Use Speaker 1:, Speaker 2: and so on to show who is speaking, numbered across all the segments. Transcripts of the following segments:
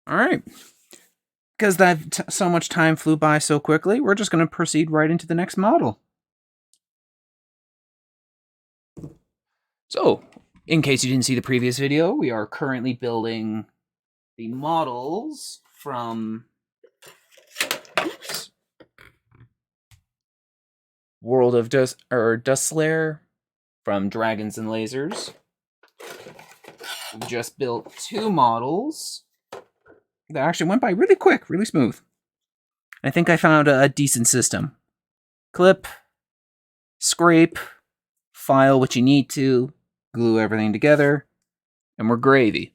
Speaker 1: All right. Because so much time flew by so quickly, we're just going to proceed right into the next model. So, in case you didn't see the previous video, we are currently building the models from World of Deuslair from Dragons and Lasers. We just built 2 models that actually went by really quick, really smooth. I think I found a decent system. Clip, scrape, file what you need to, glue everything together, and we're gravy.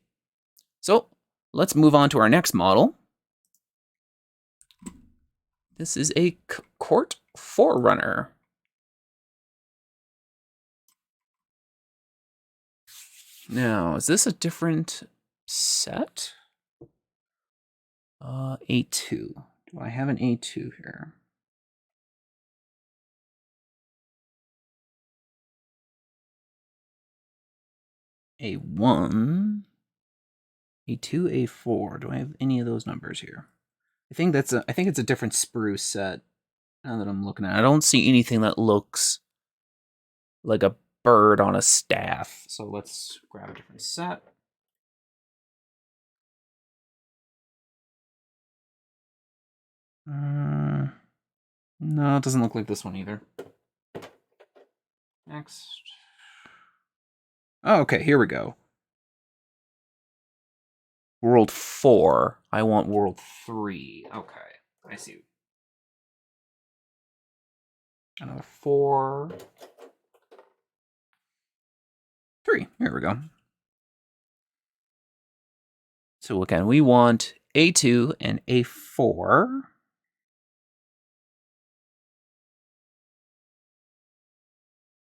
Speaker 1: So, let's move on to our next model. This is a Court Forerunner. Now, is this a different set? A2. Do I have an A2 here? A1, A2, A4. Do I have any of those numbers here? I think it's a different sprue set. Now that I'm looking at it, I don't see anything that looks like a bird on a staff. So let's grab a different set. No, it doesn't look like this one either. Next. Oh, okay, here we go. World 4. I want World 3. Okay, I see. Another 4. 3. Here we go. So again, we want A2 and A4.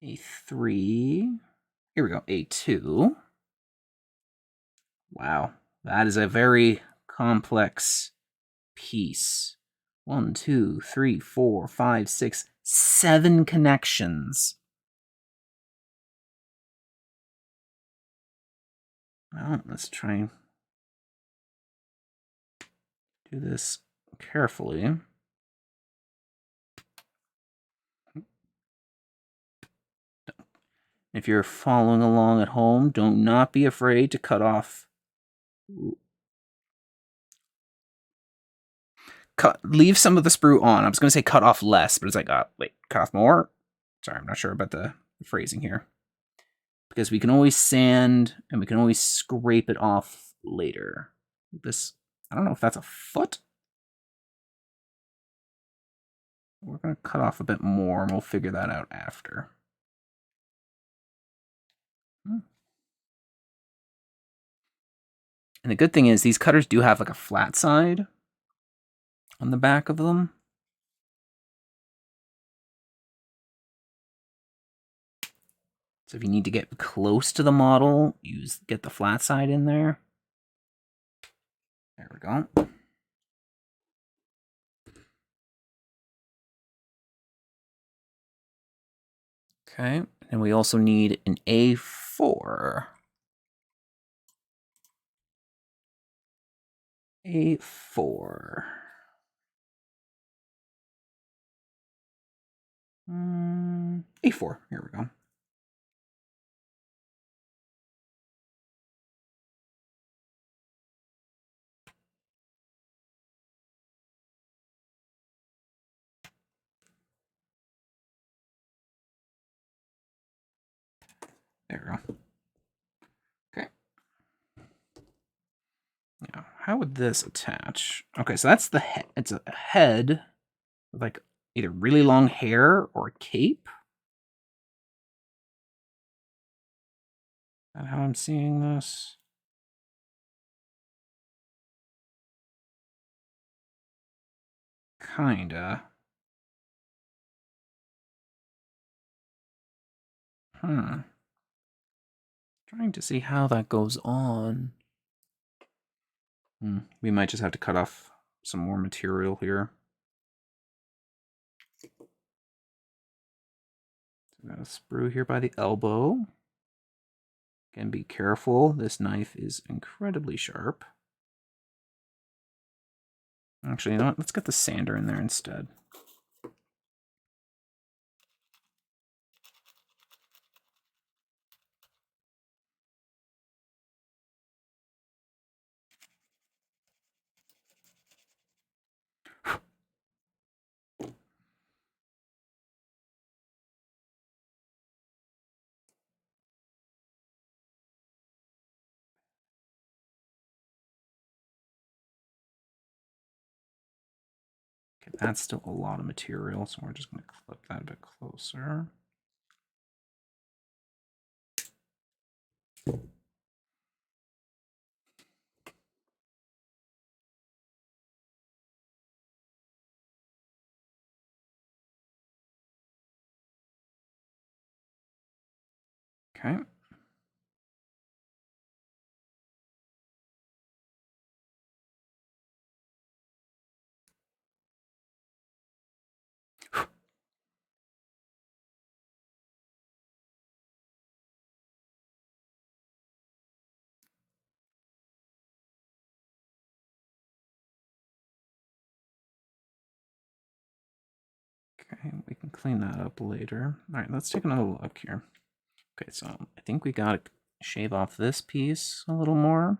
Speaker 1: A3. Here we go, A2. Wow, that is a very complex piece. 1, 2, 3, 4, 5, 6, 7 connections. Well, let's try and do this carefully. If you're following along at home, do not be afraid to cut off. Leave some of the sprue on. I was going to say cut off less, but it's like, wait, cut off more? Sorry, I'm not sure about the phrasing here. Because we can always sand and we can always scrape it off later. This, I don't know if that's a foot. We're going to cut off a bit more and we'll figure that out after. And the good thing is these cutters do have like a flat side on the back of them. So if you need to get close to the model, get the flat side in there. There we go. Okay, and we also need an A4. A4. A4, here we go. There we go. Okay. Now, how would this attach? Okay, so that's the head. It's a head with like either really long hair or a cape. Is that how I'm seeing this? Kinda. Trying to see how that goes on. We might just have to cut off some more material here. So got a sprue here by the elbow. Again, be careful. This knife is incredibly sharp. Actually, you know what? Let's get the sander in there instead. Okay, that's still a lot of material, so we're just going to clip that a bit closer. Okay. Okay, we can clean that up later. All right, let's take another look here. Okay, so I think we got to shave off this piece a little more.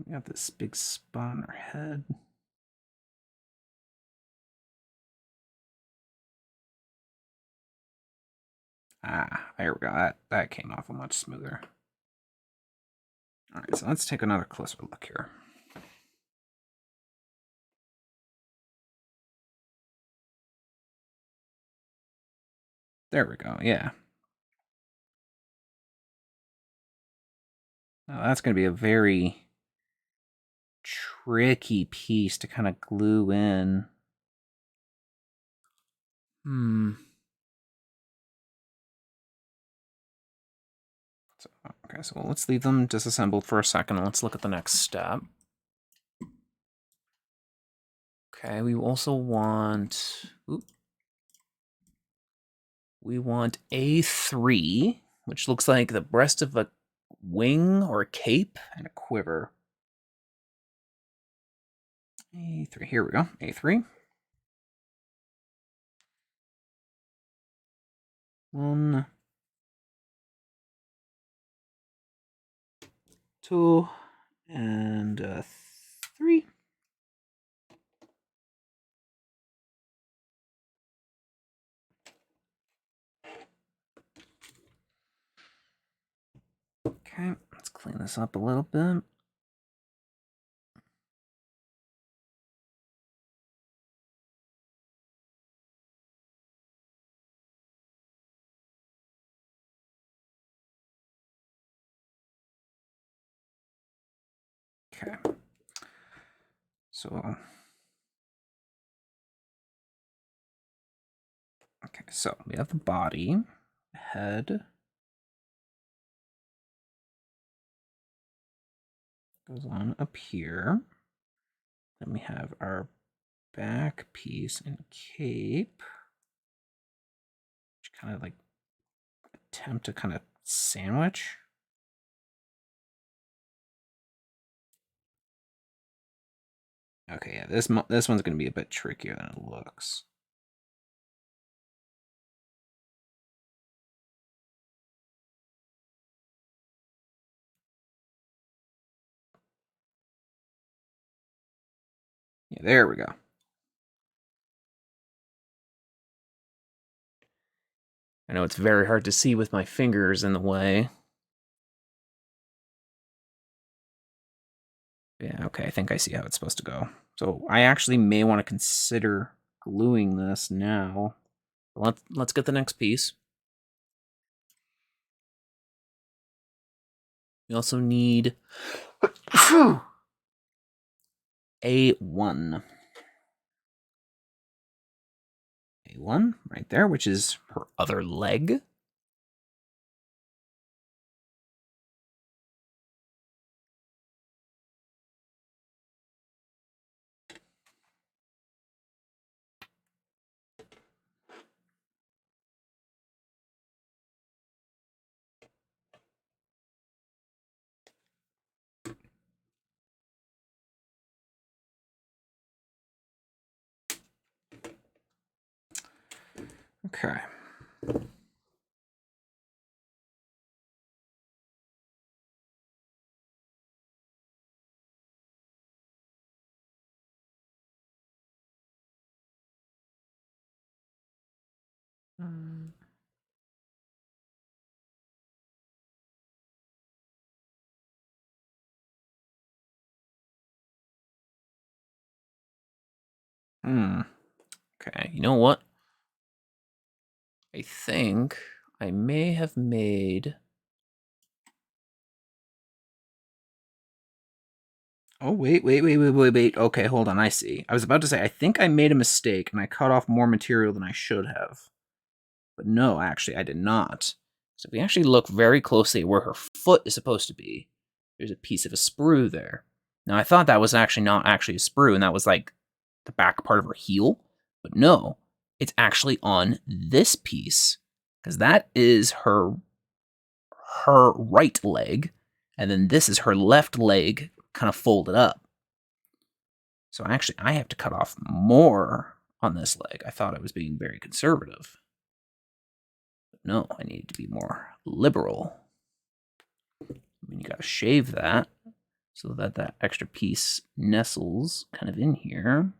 Speaker 1: We got this big spot on our head. Ah, there we go. That came off a much smoother. All right, so let's take another closer look here. There we go, yeah. Now that's going to be a very tricky piece to kind of glue in. So, okay, so let's leave them disassembled for a second and let's look at the next step. Okay, we also want... we want A3, which looks like the breast of a wing or a cape and a quiver. A3, here we go, A3. 1, 2, and 3. Okay, let's clean this up a little bit. Okay. So, okay, so we have the body, the head. Goes on up here. Then we have our back piece and cape, which kind of like attempt to kind of sandwich. Okay, yeah, this one's going to be a bit trickier than it looks. Yeah, there we go. I know it's very hard to see with my fingers in the way. Yeah, okay, I think I see how it's supposed to go. So I actually may want to consider gluing this now. Let's get the next piece. We also need A1. A1 right there, which is her other leg. Okay. Okay, you know what? I think I may have made... Oh, wait. Okay, hold on, I see. I was about to say, I think I made a mistake and I cut off more material than I should have. But no, actually, I did not. So if we actually look very closely at where her foot is supposed to be, there's a piece of a sprue there. Now, I thought that was actually not actually a sprue, and that was like the back part of her heel. But no, it's actually on this piece, because that is her right leg, and then this is her left leg kind of folded up. So actually, I have to cut off more on this leg. I thought I was being very conservative. But no, I need to be more liberal. I mean, you gotta shave that so that that extra piece nestles kind of in here.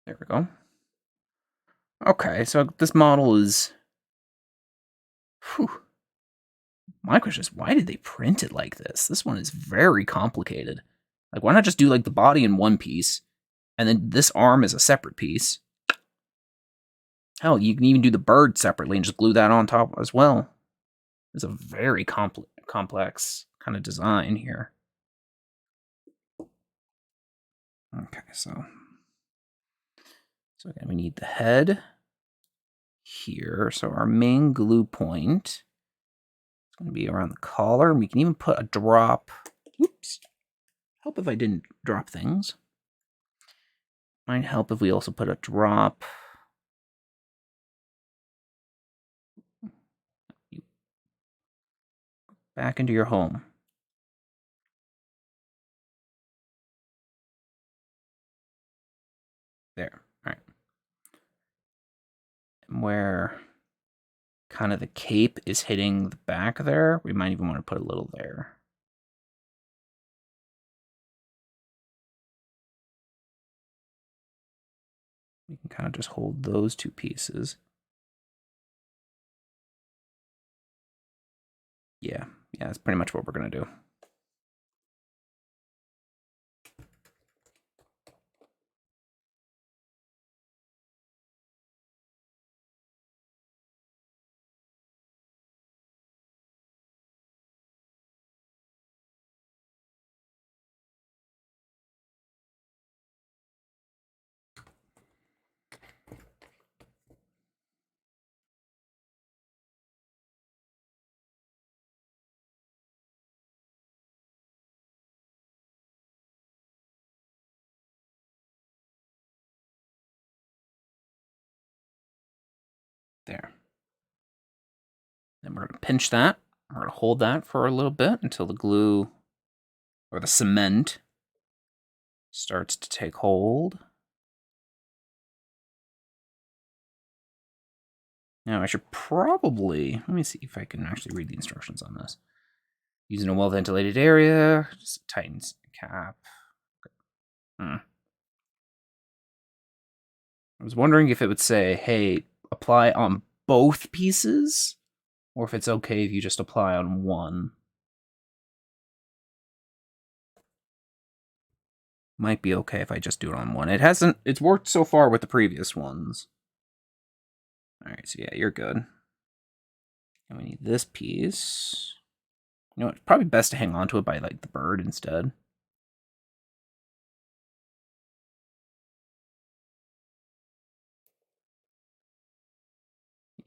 Speaker 1: There we go. Okay, so this model is... Whew. My question is, why did they print it like this? This one is very complicated. Like, why not just do, like, the body in one piece, and then this arm is a separate piece? Hell, you can even do the bird separately and just glue that on top as well. It's a very complex kind of design here. Okay, so again, we need the head here. So our main glue point is going to be around the collar. We can even put a drop. Oops. Help if I didn't drop things. Might help if we also put a drop. Back into your home. There. All right. And where kind of the cape is hitting the back there, we might even want to put a little there. We can kind of just hold those two pieces. Yeah, that's pretty much what we're going to do. There. Then we're going to pinch that. We're going to hold that for a little bit until the glue or the cement starts to take hold. Now I should probably, let me see if I can actually read the instructions on this. Using a well-ventilated area, just tightens the cap. I was wondering if it would say, hey, apply on both pieces, or if it's okay if you just apply on one. Might be okay if I just do it on one. It's worked so far with the previous ones. All right, so yeah, you're good. And we need this piece. You know, it's probably best to hang on to it by, like, the bird instead.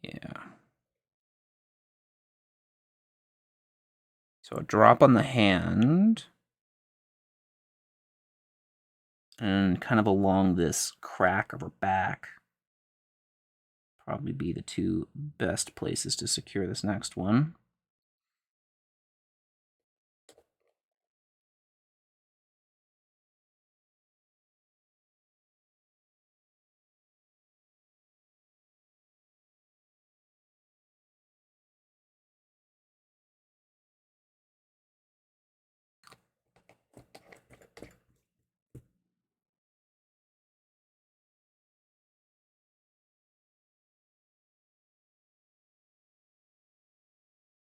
Speaker 1: Yeah. So a drop on the hand. And kind of along this crack of her back. Probably be the two best places to secure this next one.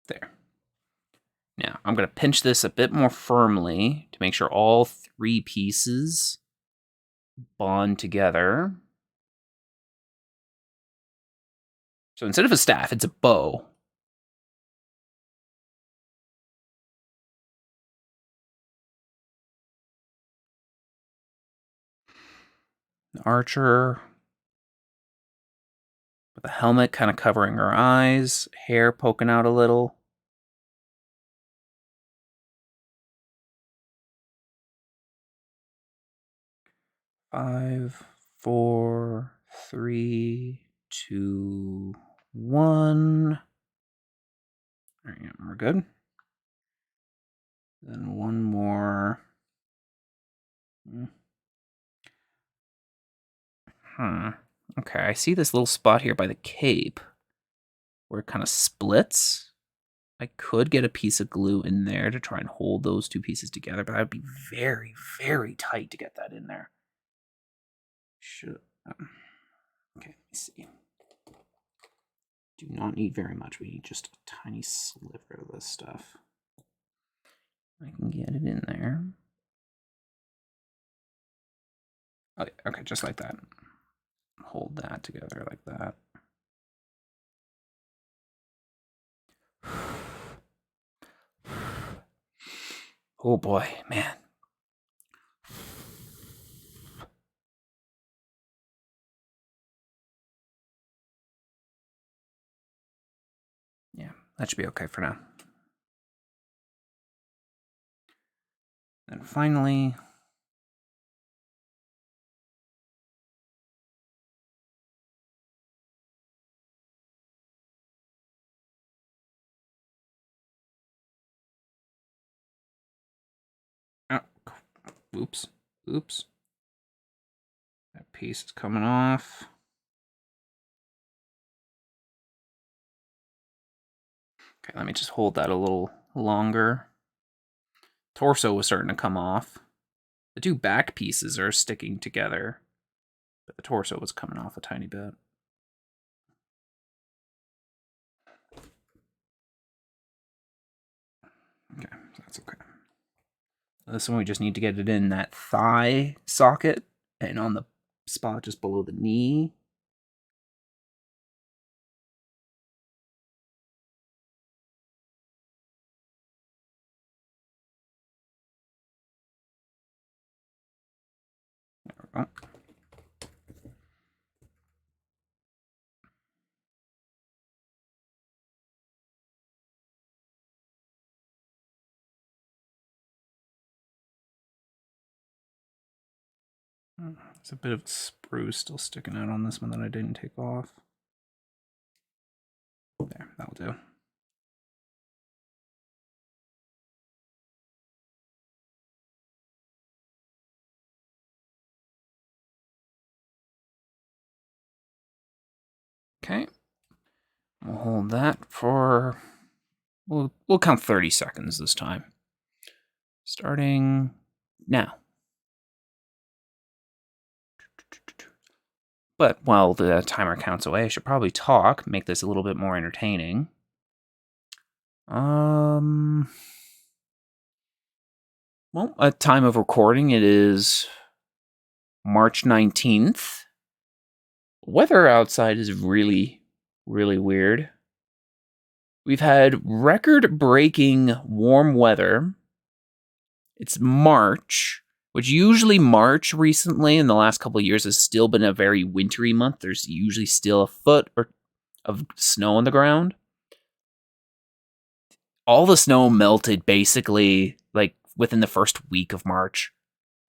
Speaker 1: There. Now, I'm going to pinch this a bit more firmly to make sure all three pieces bond together. So instead of a staff, it's a bow. An archer with a helmet kind of covering her eyes, hair poking out a little. Five, 4, 3, 2, 1. All right, we're good. Then one more. Okay, I see this little spot here by the cape where it kind of splits. I could get a piece of glue in there to try and hold those two pieces together, but that would be very, very tight to get that in there. Okay, let me see. Do not need very much. We need just a tiny sliver of this stuff. I can get it in there. Okay, just like that. Hold that together like that. Oh boy, man. Yeah, that should be okay for now. And finally, oops. That piece is coming off. Okay, let me just hold that a little longer. Torso was starting to come off. The two back pieces are sticking together, but the torso was coming off a tiny bit. Okay, that's okay. This one we just need to get it in that thigh socket and on the spot just below the knee. There we go. There's a bit of spruce still sticking out on this one that I didn't take off. There, that'll do. Okay. We'll hold that for... We'll count 30 seconds this time. Starting now. But while the timer counts away, I should probably talk, make this a little bit more entertaining. Well, at time of recording, it is March 19th. Weather outside is really, really weird. We've had record-breaking warm weather. It's March, which usually March recently in the last couple of years has still been a very wintry month. There's usually still a foot of snow on the ground. All the snow melted basically like within the first week of March.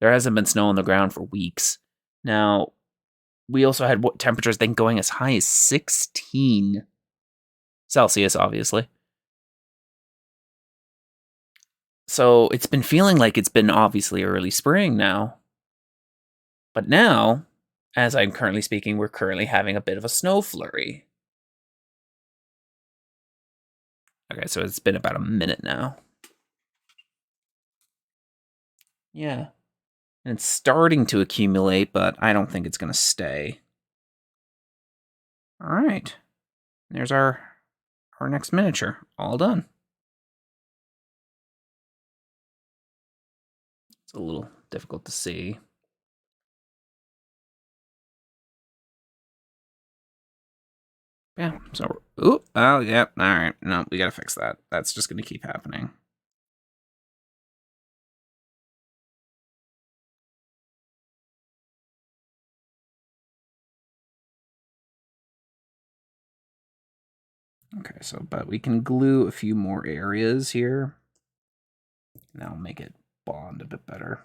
Speaker 1: There hasn't been snow on the ground for weeks. Now, we also had temperatures then going as high as 16 Celsius, obviously. So it's been feeling like it's been obviously early spring now. But now, as I'm currently speaking, we're currently having a bit of a snow flurry. Okay, so it's been about a minute now. Yeah. And it's starting to accumulate, but I don't think it's going to stay. All right. There's our next miniature. All done. It's a little difficult to see. Yeah, so, oh, yeah, all right. No, we got to fix that. That's just going to keep happening. Okay, so, but we can glue a few more areas here. That'll make it bond a bit better.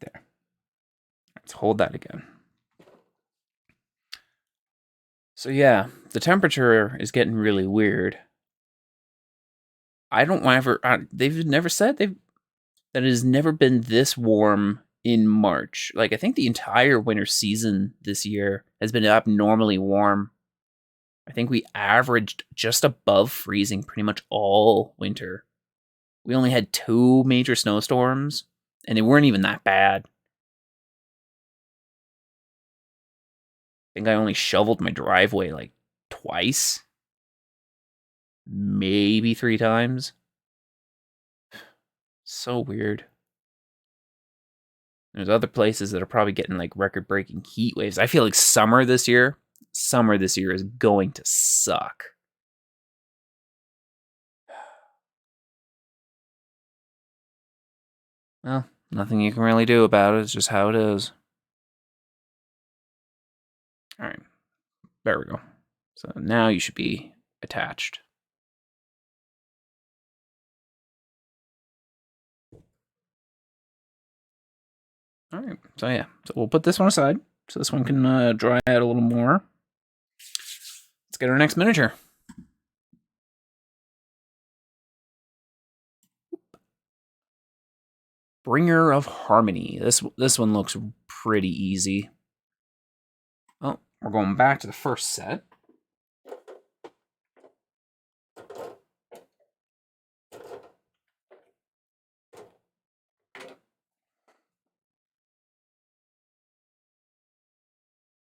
Speaker 1: There. Let's hold that again. So yeah, the temperature is getting really weird. I don't ever. They've never said that it has never been this warm in March. Like I think the entire winter season this year has been abnormally warm. I think we averaged just above freezing pretty much all winter. We only had 2 major snowstorms, and they weren't even that bad. I think I only shoveled my driveway like twice, maybe 3 times. So weird. There's other places that are probably getting like record-breaking heat waves. I feel like summer this year is going to suck. Well, nothing you can really do about it. It's just how it is. All right. There we go. So now you should be attached. All right. So yeah. So we'll put this one aside. So this one can dry out a little more. Let's get our next miniature. Bringer of Harmony. This one looks pretty easy. Oh, we're going back to the first set.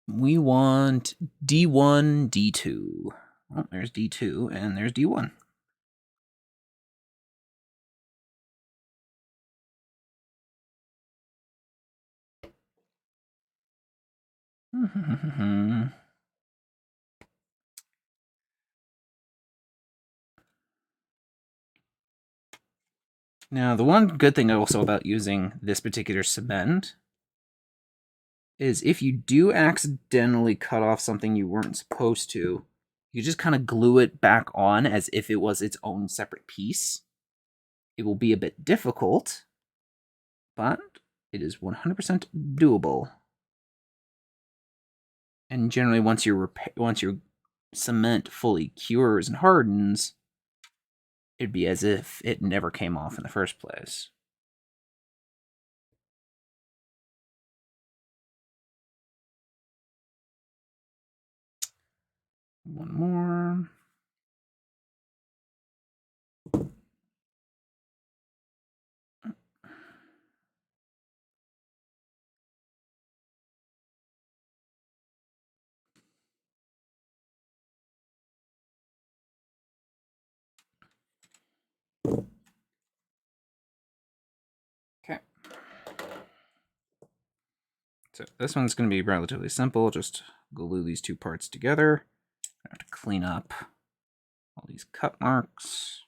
Speaker 1: We want D1, D2. Oh, there's D2 and there's D1. Now, the one good thing also about using this particular cement is if you do accidentally cut off something you weren't supposed to, you just kind of glue it back on as if it was its own separate piece. It will be a bit difficult, but it is 100% doable. And generally, once your cement fully cures and hardens, it'd be as if it never came off in the first place. One more. So this one's going to be relatively simple. Just glue these two parts together. I have to clean up all these cut marks.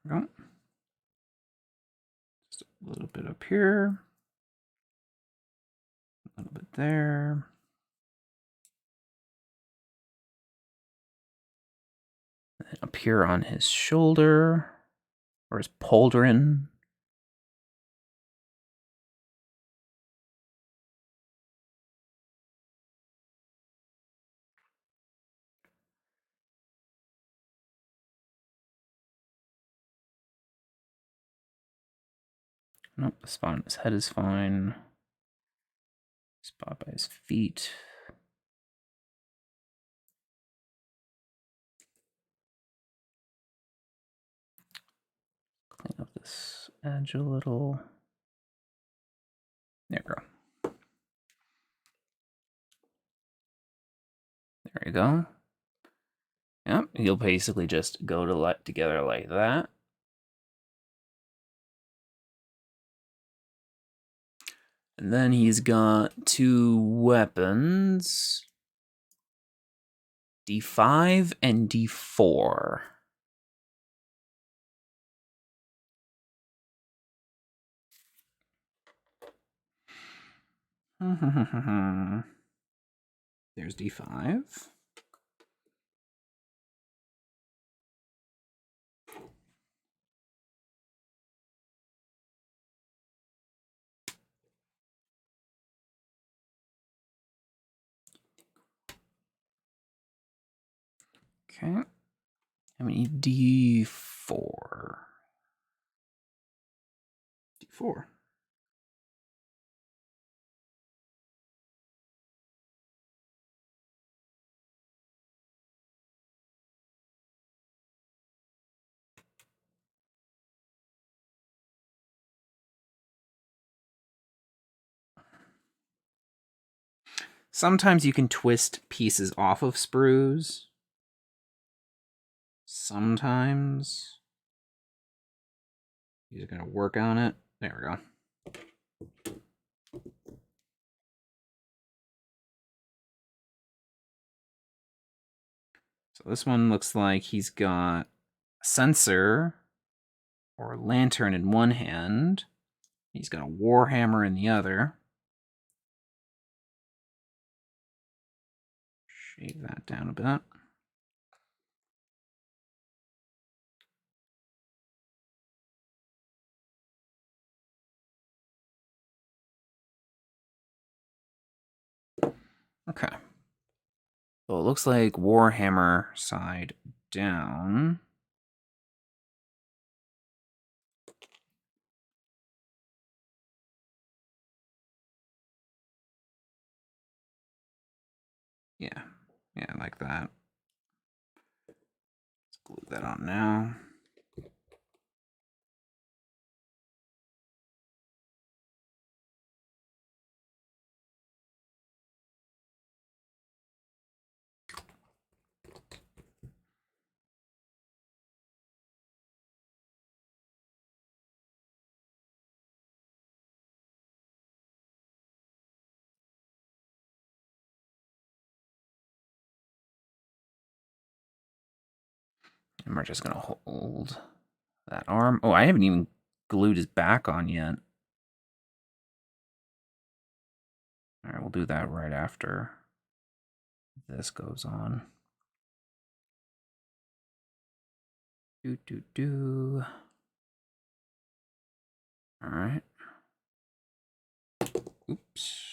Speaker 1: There we go. Just a little bit up here. A little bit there. And up here on his shoulder, or his pauldron. Nope, the spot on his head is fine. Spot by his feet. Clean up this edge a little. There we go. There you go. Yep, you'll basically just go together like that. And then he's got two weapons. D5 and D4. There's D5. Okay. How many D4? D4. Sometimes you can twist pieces off of sprues. Sometimes. You're going to work on it. There we go. So this one looks like he's got a sensor or a lantern in one hand. He's got a warhammer in the other. Shave that down a bit. Okay. So it looks like warhammer side down. Yeah, like that. Let's glue that on now. And we're just going to hold that arm. Oh, I haven't even glued his back on yet. All right, we'll do that right after this goes on. All right. Oops.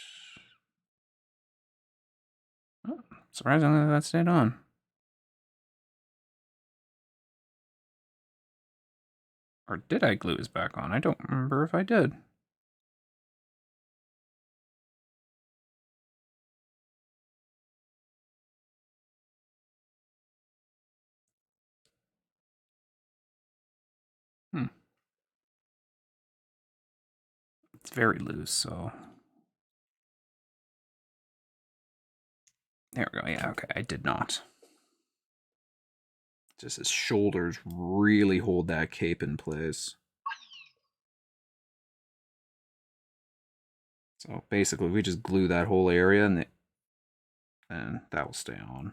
Speaker 1: Oh, surprisingly, that stayed on. Or did I glue his back on? I don't remember if I did. It's very loose, so... There we go. Yeah, okay. I did not. Just his shoulders really hold that cape in place. So basically, we just glue that whole area, and that will stay on.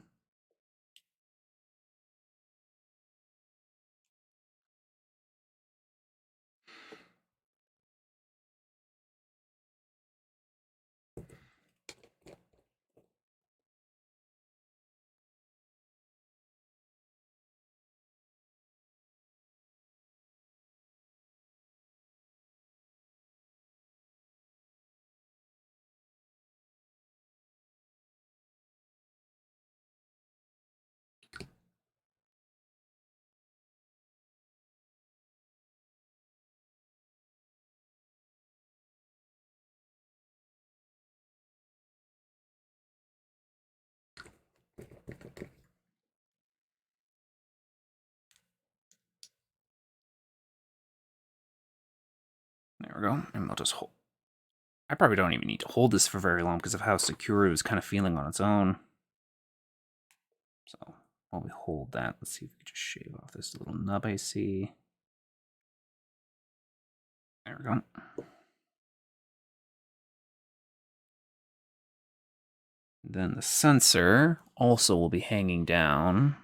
Speaker 1: There we go. And we'll just hold. I probably don't even need to hold this for very long because of how secure it was kind of feeling on its own. So while we hold that, let's see if we can just shave off this little nub I see. There we go. Then the sensor also will be hanging down.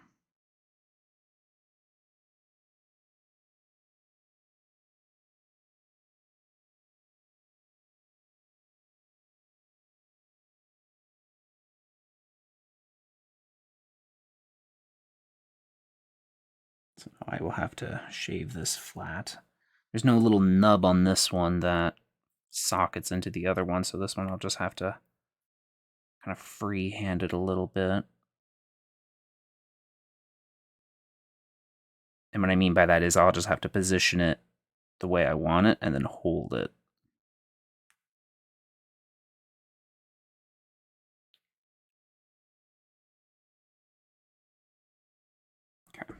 Speaker 1: So I will have to shave this flat. There's no little nub on this one that sockets into the other one, so this one I'll just have to kind of freehand it a little bit. And what I mean by that is I'll just have to position it the way I want it and then hold it. Okay.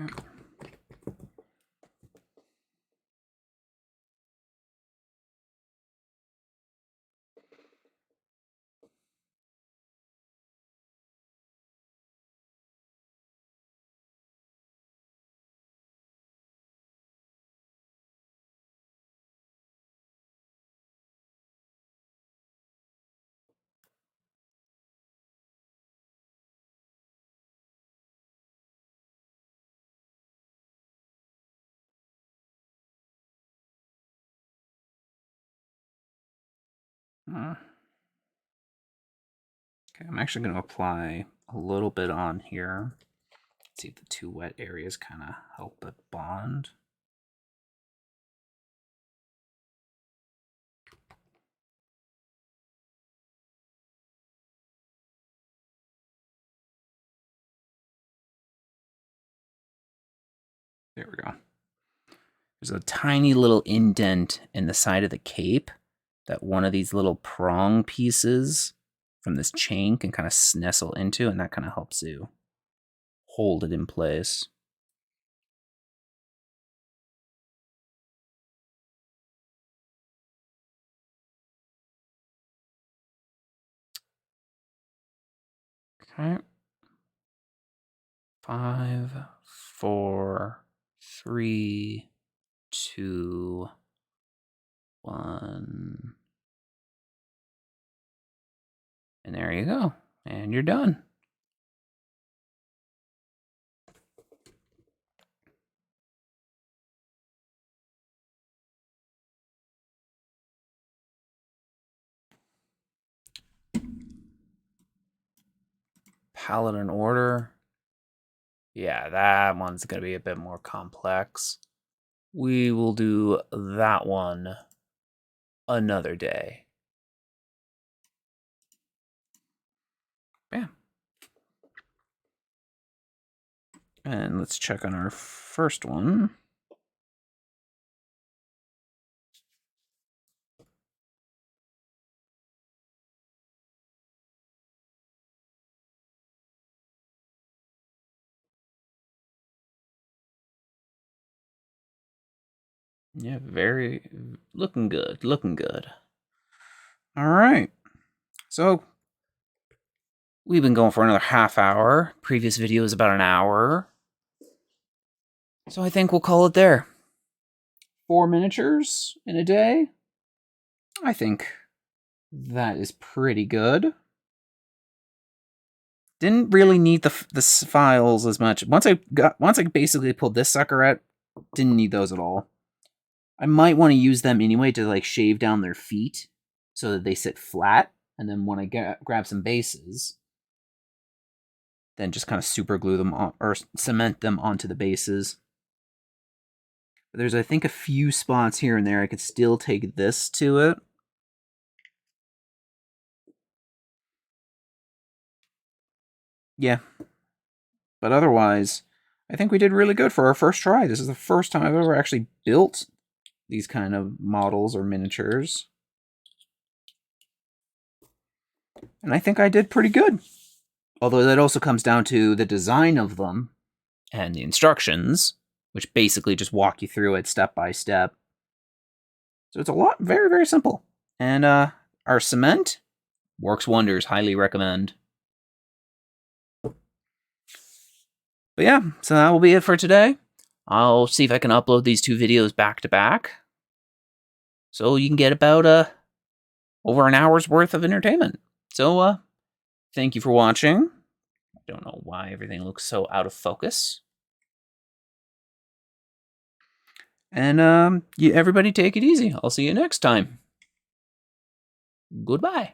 Speaker 1: Okay. Okay, I'm actually going to apply a little bit on here. See if the two wet areas kind of help it bond. There we go. There's a tiny little indent in the side of the cape that one of these little prong pieces from this chain can kind of nestle into, and that kind of helps you hold it in place. Okay. 5, 4, 3, 2, 1. And there you go. And you're done. Paladin Order. Yeah, that one's going to be a bit more complex. We will do that one another day. Bam. And let's check on our first one. Yeah, looking good, looking good. All right. So we've been going for another half hour. Previous video was about an hour. So I think we'll call it there. 4 miniatures in a day. I think that is pretty good. Didn't really need the files as much. Once I basically pulled this sucker out, didn't need those at all. I might want to use them anyway to like shave down their feet so that they sit flat, and then when I grab some bases, then just kind of super glue them on or cement them onto the bases. There's, I think, a few spots here and there I could still take this to it. Yeah. But otherwise, I think we did really good for our first try. This is the first time I've ever actually built these kind of models or miniatures. And I think I did pretty good. Although that also comes down to the design of them and the instructions, which basically just walk you through it step by step. So it's a lot, very, very simple. And our cement works wonders. Highly recommend. But yeah, so that will be it for today. I'll see if I can upload these 2 videos back to back, so you can get about over an hour's worth of entertainment. So thank you for watching. I don't know why everything looks so out of focus. And everybody take it easy. I'll see you next time. Goodbye.